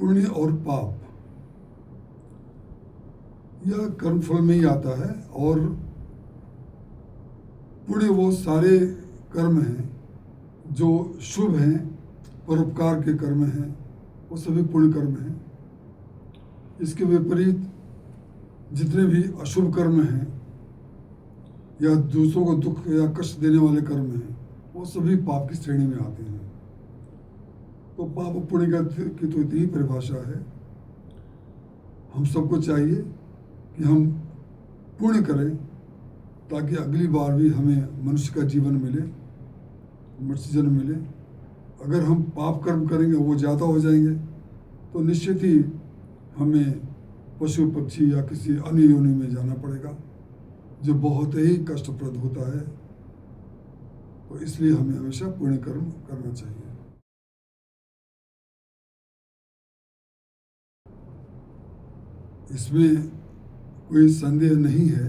पुण्य और पाप यह कर्मफल में ही आता है। और पुण्य वो सारे कर्म हैं जो शुभ हैं, परोपकार के कर्म हैं, वो सभी पुण्य कर्म हैं। इसके विपरीत जितने भी अशुभ कर्म हैं या दूसरों को दुख या कष्ट देने वाले कर्म हैं, वो सभी पाप की श्रेणी में आते हैं। तो पाप और पुण्य की तो इतनी परिभाषा है। हम सबको चाहिए कि हम पुण्य करें ताकि अगली बार भी हमें मनुष्य का जीवन मिले, मनुष्य जन्म मिले। अगर हम पाप कर्म करेंगे, वो ज़्यादा हो जाएंगे, तो निश्चित ही हमें पशु पक्षी या किसी अन्य योनि में जाना पड़ेगा, जो बहुत ही कष्टप्रद होता है। तो इसलिए हमें हमेशा पुण्य कर्म करना चाहिए। इसमें कोई संदेह नहीं है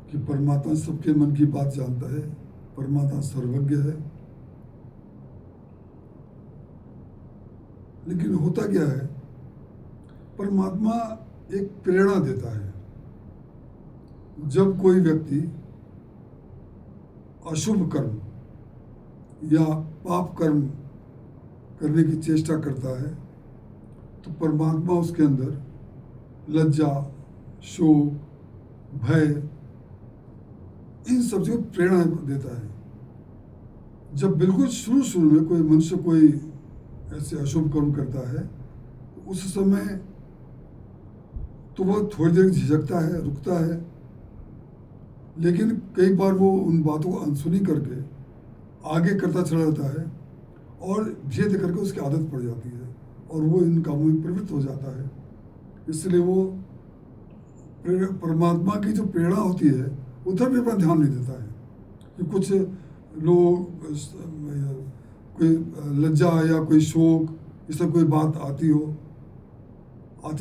कि परमात्मा सबके मन की बात जानता है, परमात्मा सर्वज्ञ है। लेकिन होता क्या है, परमात्मा एक प्रेरणा देता है। जब कोई व्यक्ति अशुभ कर्म या पाप कर्म करने की चेष्टा करता है, तो परमात्मा उसके अंदर लज्जा, शोक, भय, इन सब चीज़ों को प्रेरणा देता है। जब बिल्कुल शुरू में कोई मनुष्य कोई ऐसे अशुभ कर्म करता है, तो उस समय तो वो थोड़ी देर झिझकता है, रुकता है, लेकिन कई बार वो उन बातों को अनसुनी करके आगे करता चला जाता है और धीरे धीरे करके उसकी आदत पड़ जाती है और वो इन कामों में प्रवृत्त हो जाता है। इसलिए वो परमात्मा की जो प्रेरणा होती है उधर भी अपना ध्यान नहीं देता है। कि कुछ लोग कोई लज्जा या कोई शोक, इससे कोई बात आती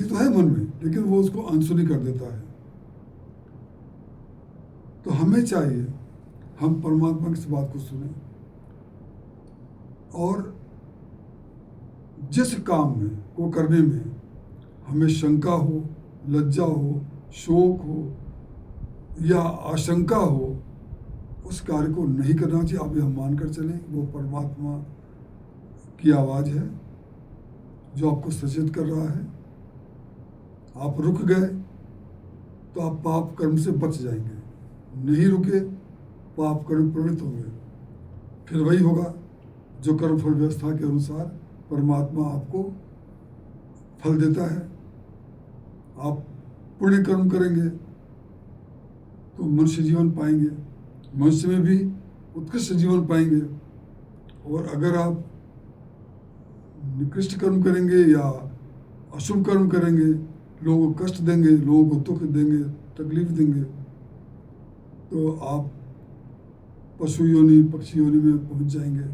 तो है मन में, लेकिन वो उसको अनसुनी कर देता है। तो हमें चाहिए हम परमात्मा की इस बात को सुने और जिस काम में को करने में हमें शंका हो, लज्जा हो, शोक हो या आशंका हो, उस कार्य को नहीं करना चाहिए। आप यह मानकर चलें वो परमात्मा की आवाज़ है जो आपको सचेत कर रहा है। आप रुक गए तो आप पाप कर्म से बच जाएंगे, नहीं रुके पाप कर्म प्रवृत्त होंगे। फिर वही होगा जो कर्मफल व्यवस्था के अनुसार परमात्मा आपको फल देता है। आप पुण्य कर्म करेंगे तो मनुष्य जीवन पाएंगे, मनुष्य में भी उत्कृष्ट जीवन पाएंगे। और अगर आप निकृष्ट कर्म करेंगे या अशुभ कर्म करेंगे, लोगों को कष्ट देंगे, लोगों को दुख देंगे, तकलीफ देंगे, तो आप पशु योनि, पक्षी योनि में पहुंच जाएंगे,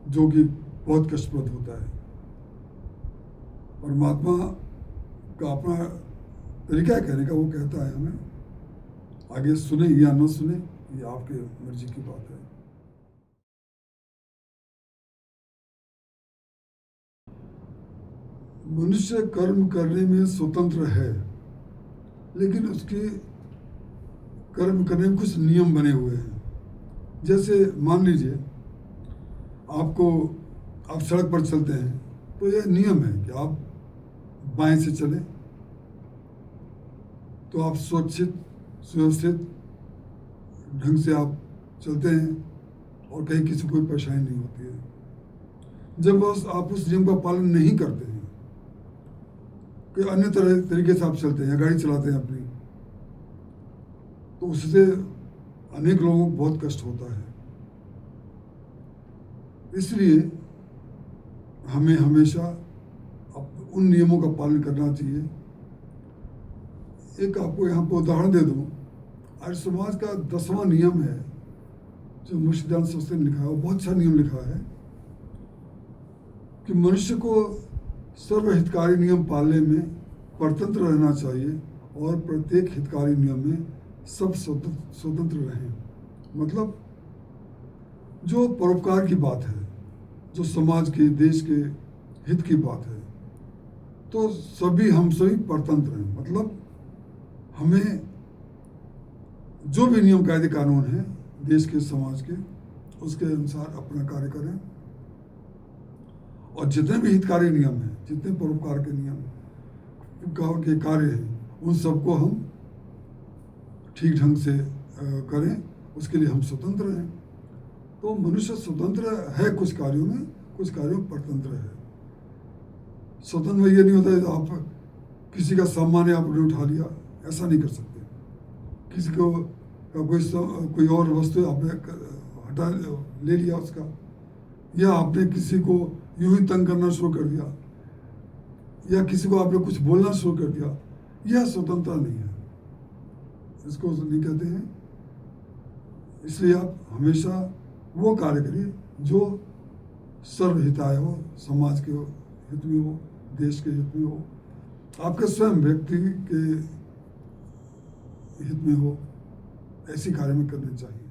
जो कि बहुत कष्टप्रद होता है। परमात्मा का अपना तरीका है कहने का, वो कहता है हमें आगे सुने या न सुने, ये आपके मर्जी की बात है। मनुष्य कर्म करने में स्वतंत्र है, लेकिन उसके कर्म करने में कुछ नियम बने हुए हैं। जैसे मान लीजिए आप सड़क पर चलते हैं, तो यह नियम है कि आप बाएं से चलें, तो आप सुव्यवस्थित ढंग से आप चलते हैं और कहीं किसी को कोई परेशानी नहीं होती है। जब बस आप उस नियम का पालन नहीं करते हैं, कोई अन्य तरीके से आप चलते हैं या गाड़ी चलाते हैं अपनी, तो उससे अनेक लोगों को बहुत कष्ट होता है। इसलिए हमें हमेशा उन नियमों का पालन करना चाहिए। एक आपको यहाँ पर उदाहरण दे दूँ, आर्य समाज का 10वां नियम है जो मुर्शिदानंद सरस्वती ने लिखा है। वो बहुत अच्छा नियम लिखा है कि मनुष्य को सर्वहितकारी नियम पालने में परतंत्र रहना चाहिए और प्रत्येक हितकारी नियम में सब स्वतंत्र रहें। मतलब जो परोपकार की बात है, जो समाज के, देश के हित की बात है। तो हम सभी परतंत्र हैं, मतलब हमें जो भी नियम कायदे कानून है देश के, समाज के, उसके अनुसार अपना कार्य करें। और जितने भी हितकारी नियम हैं, जितने परोपकार के नियम के कार्य हैं, उन सबको हम ठीक ढंग से करें, उसके लिए हम स्वतंत्र हैं। तो मनुष्य स्वतंत्र है कुछ कार्यों में, कुछ कार्यों में परतंत्र है। स्वतंत्र में ये नहीं होता है आप किसी का सामान आपने उठा लिया, ऐसा नहीं कर सकते। किसी को कोई और वस्तु आपने हटा ले लिया उसका, या आपने किसी को यूं ही तंग करना शुरू कर दिया, या किसी को आपने कुछ बोलना शुरू कर दिया, यह स्वतंत्रता नहीं है, इसको नहीं कहते हैं। इसलिए आप हमेशा वो कार्य करिए जो सर्वहिताय हो, समाज के हित में हो, देश के हित में हो, आपके स्वयं व्यक्ति के हित में हो, ऐसी कार्य में करने चाहिए।